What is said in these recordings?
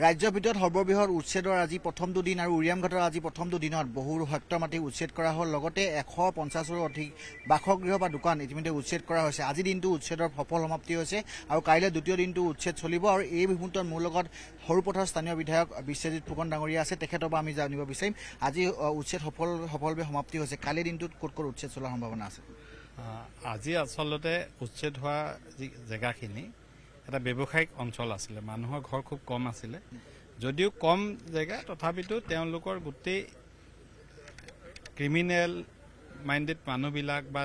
ৰাজ্যৰ ভিতৰত সৰ্ববৃহৎ উচ্ছেদৰ আজি প্ৰথমটো দিন আৰু উৰিয়ামঘাটৰ আজি প্ৰথমটো দিনত বহু হেক্টৰ মাটি উচ্ছেদ কৰা হ'ল লগতে 150ৰো অধিক বাসগৃহ বা দোকান ইতিমধ্যে উচ্ছেদ কৰা হৈছে আজি দিনটো উচ্ছেদৰ সফল সমাপ্তি হৈছে আৰু কাইলৈ দ্বিতীয় দিনটো উচ্ছেদ চলিব আৰু এই মুহূৰ্তত মোৰ লগত সৰুপথাৰ স্থানীয় বিধায়ক বিশ্বজিৎ ফুকন ডাঙৰীয়া আছে তেখেতৰ পৰা আমি জানিব বিচাৰিম আজি উচ্ছেদ সফলভাৱে সমাপ্তি হৈছে কাইলৈ দিনটোত ক'ত ক'ত উচ্ছেদ চলাৰ সম্ভাৱনা আছে আজি আচলতে উচ্ছেদ হোৱা জেগাখিনি এটা ব্যৱসায়িক অঞ্চল আছিলে মানুহৰ ঘৰ খুব কম আছিলে যদিও কম জেগা তথাপিতো তেওঁলোকৰ গোটেই ক্ৰিমিনেল মাইণ্ডেড মানুহবিলাক বা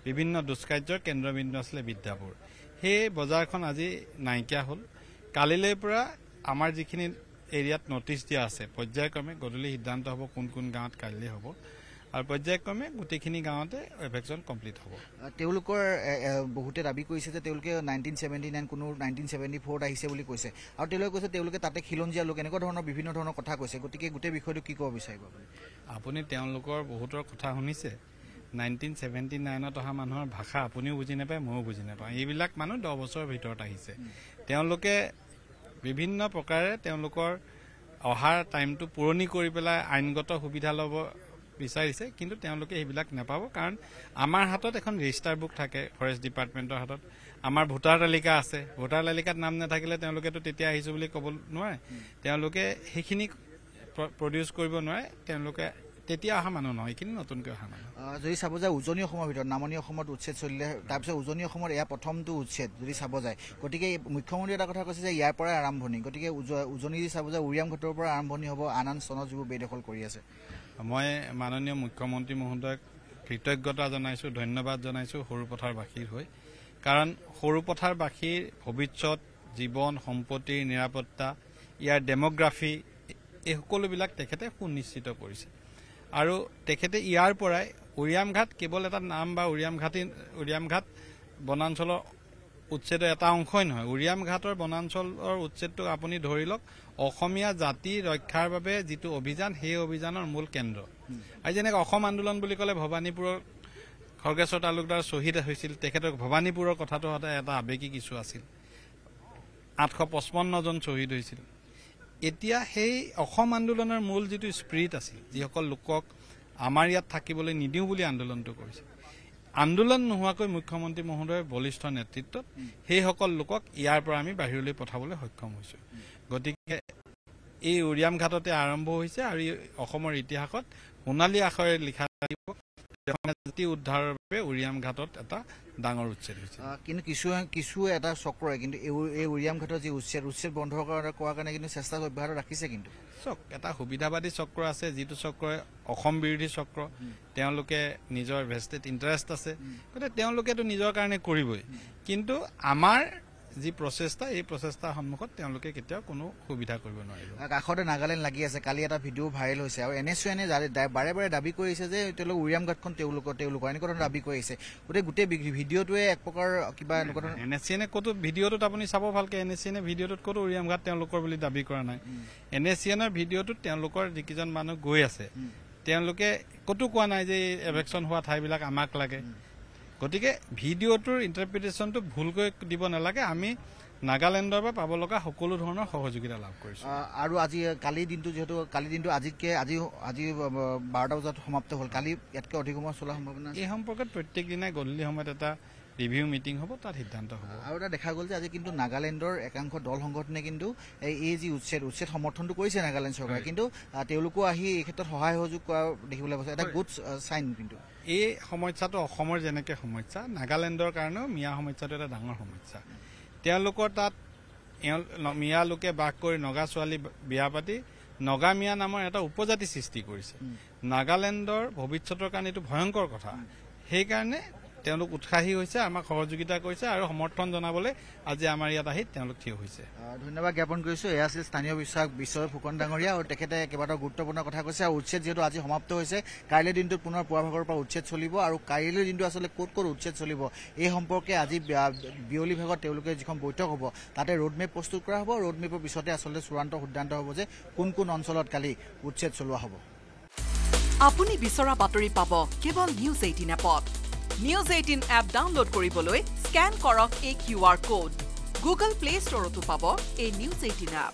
বিভিন্ন দুষ্কাৰ্যৰ কেন্দ্ৰবিন্দু আছিলে বিদ্যাপুৰ সেই বজাৰখন আজি নাইকিয়া হ'ল কালিলৈ পৰা আমাৰ যিখিনি এৰিয়াত নটিচ দিয়া আছে পৰ্যায়ক্ৰমে গধূলি সিদ্ধান্ত হ'ব কোন কোন গাঁৱত কাইলৈ হ'ব আৰু পৰ্যায়ক্ৰমে গোটেইখিনি গাঁৱতে এভেকশ্যন কমপ্লিট হ'ব তেওঁলোকৰ বহুতে দাবী কৰিছে যে তেওঁলোকে 1979 কোনো 1974 আহিছে বুলি কৈছে আৰু তেওঁলোকে কৈছে তেওঁলোকে তাতে খিলঞ্জীয়া লোক এনেকুৱা ধৰণৰ বিভিন্ন ধৰণৰ কথা কৈছে গতিকে গোটেই বিষয়টো কি ক'ব বিচাৰিব আপুনি তেওঁলোকৰ বহুতৰ কথা শুনিছে 1979ত অহা মানুহৰ ভাষা আপুনিও বুজি নাপায় ময়ো বুজি নাপাওঁ এইবিলাক মানুহ 10 বছৰৰ ভিতৰত আহিছে তেওঁলোকে বিভিন্ন প্ৰকাৰে তেওঁলোকৰ অহাৰ টাইমটো পুৰণি কৰি পেলাই আইনগত সুবিধা ল'ব বিচাৰিছে কিন্তু তেওঁলোকে সেইবিলাক নাপাব কাৰণ আমাৰ হাতত এখন ৰেজিষ্টাৰ বুক থাকে ফৰেষ্ট ডিপাৰ্টমেণ্টৰ হাতত আমাৰ ভোটাৰ তালিকা আছে ভোটাৰ তালিকাত নাম নাথাকিলে তেওঁলোকেতো তেতিয়া আহিছো বুলি ক'ব নোৱাৰে তেওঁলোকে সেইখিনি প্ৰডিউচ কৰিব নোৱাৰে তেওঁলোকে তেতিয়া অহা মানুহ নহয় এইখিনি নতুনকৈ অহা মানুহ যদি চাব যায় উজনি অসমৰ ভিতৰত নামনি অসমত উচ্ছেদ চলিলে তাৰপিছত উজনি অসমৰ এয়া প্ৰথমটো উচ্ছেদ যদি চাব যায় গতিকে মুখ্যমন্ত্ৰী এটা কথা কৈছে যে ইয়াৰ পৰাই আৰম্ভণি গতিকে উজনি যদি চাব যায় উৰিয়ামঘাটৰ পৰা আৰম্ভণি হ'ব আন আন স্থানত যিবোৰ বেদখল কৰি আছে মই মাননীয় মুখ্যমন্ত্ৰী মহোদয়ক কৃতজ্ঞতা জনাইছোঁ ধন্যবাদ জনাইছোঁ সৰুপথাৰবাসীৰ হৈ কাৰণ সৰুপথাৰবাসীৰ ভৱিষ্যত জীৱন সম্পত্তিৰ নিৰাপত্তা ইয়াৰ ডেমোগ্ৰাফি এই সকলোবিলাক তেখেতে সুনিশ্চিত কৰিছে আৰু তেখেতে ইয়াৰ পৰাই উৰিয়ামঘাট কেৱল এটা নাম বা উৰিয়ামঘাট বনাঞ্চলৰ উচ্ছেদৰ এটা অংশই নহয় উৰিয়ামঘাটৰ বনাঞ্চলৰ উচ্ছেদটো আপুনি ধৰি লওক অসমীয়া জাতি ৰক্ষাৰ বাবে যিটো অভিযান সেই অভিযানৰ মূল কেন্দ্ৰ আৰু যেনেকৈ অসম আন্দোলন বুলি ক'লে ভৱানীপুৰৰ খৰ্গেশ্বৰ তালুকদাৰ শ্বহীদ হৈছিল তেখেতৰ ভৱানীপুৰৰ কথাটো সদায় এটা আৱেগিক ইছ্যু আছিল 855 জন শ্বহীদ হৈছিল এতিয়া সেই অসম আন্দোলনৰ মূল যিটো স্পিৰিট আছিল যিসকল লোকক আমাৰ ইয়াত থাকিবলৈ নিদিওঁ বুলি আন্দোলনটো কৰিছিল আন্দোলন নোহোৱাকৈ মুখ্যমন্ত্ৰী মহোদয়ৰ বলিষ্ঠ নেতৃত্বত সেইসকল লোকক ইয়াৰ পৰা আমি বাহিৰলৈ পঠাবলৈ সক্ষম হৈছোঁ গতিকে এই উৰিয়ামঘাটতে আৰম্ভ হৈছে আৰু অসমৰ ইতিহাসত সোণালী আখৰে লিখা থাকিব জাতি উদ্ধাৰৰ বাবে উৰিয়ামঘাটত এটা ডাঙৰ উচ্ছেদ হৈছে কিন্তু কিছু এটা চক্ৰই কিন্তু এই উৰিয়ামঘাটৰ যি উচ্ছেদ বন্ধ কৰাৰ কাৰণে কিন্তু চেষ্টা অব্যাহত ৰাখিছে কিন্তু চক এটা সুবিধাবাদী চক্ৰ আছে যিটো চক্ৰই অসম বিৰোধী চক্ৰ তেওঁলোকে নিজৰ ভেষ্টেড ইণ্টাৰেষ্ট আছে গতিকে তেওঁলোকেতো নিজৰ কাৰণে কৰিবই কিন্তু আমাৰ যি প্ৰচেষ্টা এই প্ৰচেষ্টাৰ সন্মুখত তেওঁলোকে কেতিয়াও কোনো সুবিধা কৰিব নোৱাৰিব কাষতে নাগালেণ্ড লাগি আছে কালি এটা ভিডিঅ' ভাইৰেল হৈছে আৰু NSUNে বাৰে বাৰে দাবী কৰিছে যে তেওঁলোক উৰিয়ামঘাটখন তেওঁলোকৰ এনেকুৱা ধৰণৰ দাবী কৰিছে গোটেই ভিডিঅ'টোৱে এক প্ৰকাৰ কিবা এনেকুৱা ধৰণৰ NSUNে ক'তো ভিডিঅ'টোত আপুনি চাব ভালকৈ NSUNে ভিডিঅ'টোত ক'তো উৰিয়ামঘাট তেওঁলোকৰ বুলি দাবী কৰা নাই NSUNৰ ভিডিঅ'টোত তেওঁলোকৰ যিকেইজন মানুহ গৈ আছে তেওঁলোকে ক'তো কোৱা নাই যে এভেকশ্যন হোৱা ঠাইবিলাক আমাক লাগে গতিকে ভিডিঅ'টোৰ ইণ্টাৰপ্ৰিটেশ্যনটো ভুলকৈ দিব নালাগে আমি নাগালেণ্ডৰ পৰা পাব লগা সকলো ধৰণৰ সহযোগিতা লাভ কৰিছোঁ আৰু আজি কালিৰ দিনটো যিহেতু কালিৰ দিনটো আজি 12টা বজাত সমাপ্ত হ'ল কালি ইয়াতকৈ অধিক সময় চলাৰ সম্ভাৱনা এই সম্পৰ্কত প্ৰত্যেক দিনাই গধূলি সময়ত এটা ৰিভিউ মিটিং হ'ব তাত সিদ্ধান্ত হ'ব আৰু এটা দেখা গ'ল যে আজি কিন্তু নাগালেণ্ডৰ একাংশ দল সংগঠনে কিন্তু এই যি উচ্ছেদ সমৰ্থনটো কৰিছে নাগালেণ্ড চৰকাৰে কিন্তু তেওঁলোকো আহি এই ক্ষেত্ৰত সহায় সহযোগ কৰা দেখিবলৈ পাইছে এটা গুড চাইন কিন্তু এই সমস্যাটো অসমৰ যেনেকৈ সমস্যা নাগালেণ্ডৰ কাৰণেও মিয়া সমস্যাটো এটা ডাঙৰ সমস্যা তেওঁলোকৰ তাত মিয়া লোকে বাস কৰি নগা ছোৱালী বিয়া পাতি নগা মিয়া নামৰ এটা উপজাতি সৃষ্টি কৰিছে নাগালেণ্ডৰ ভৱিষ্যতৰ কাৰণে এইটো ভয়ংকৰ কথা সেইকাৰণে তেওঁলোক উৎসাহী হৈছে আমাক সহযোগিতা কৰিছে আৰু সমৰ্থন জনাবলৈ আজি আমাৰ ইয়াত আহি তেওঁলোক থিয় হৈছে ধন্যবাদ জ্ঞাপন কৰিছোঁ এয়া আছিল স্থানীয় বিধায়ক বিশ্বজিৎ ফুকন ডাঙৰীয়া আৰু তেখেতে কেইবাটাও গুৰুত্বপূৰ্ণ কথা কৈছে আৰু উচ্ছেদ যিহেতু আজি সমাপ্ত হৈছে কাইলৈ দিনটোত পুনৰ পুৱা ভাগৰ পৰা উচ্ছেদ চলিব আৰু কাইলৈ দিনটো আচলতে ক'ত উচ্ছেদ চলিব এই সম্পৰ্কে আজি বিয়লি ভাগত তেওঁলোকে যিখন বৈঠক হ'ব তাতে ৰোডমেপ প্ৰস্তুত কৰা হ'ব ৰোডমেপৰ পিছতে আচলতে চূড়ান্ত সিদ্ধান্ত হ'ব যে কোন অঞ্চলত কালি উচ্ছেদ চলোৱা হ'ব আপুনি বিচৰা বাতৰি পাব কেৱল নিউজ 18 এপত নিউজ 18 এপ ডাউনলোড কৰিবলৈ স্ক্যান কৰক এই QR কোড গুগল প্লে ষ্টৰতো পাব এই নিউজ 18 এপ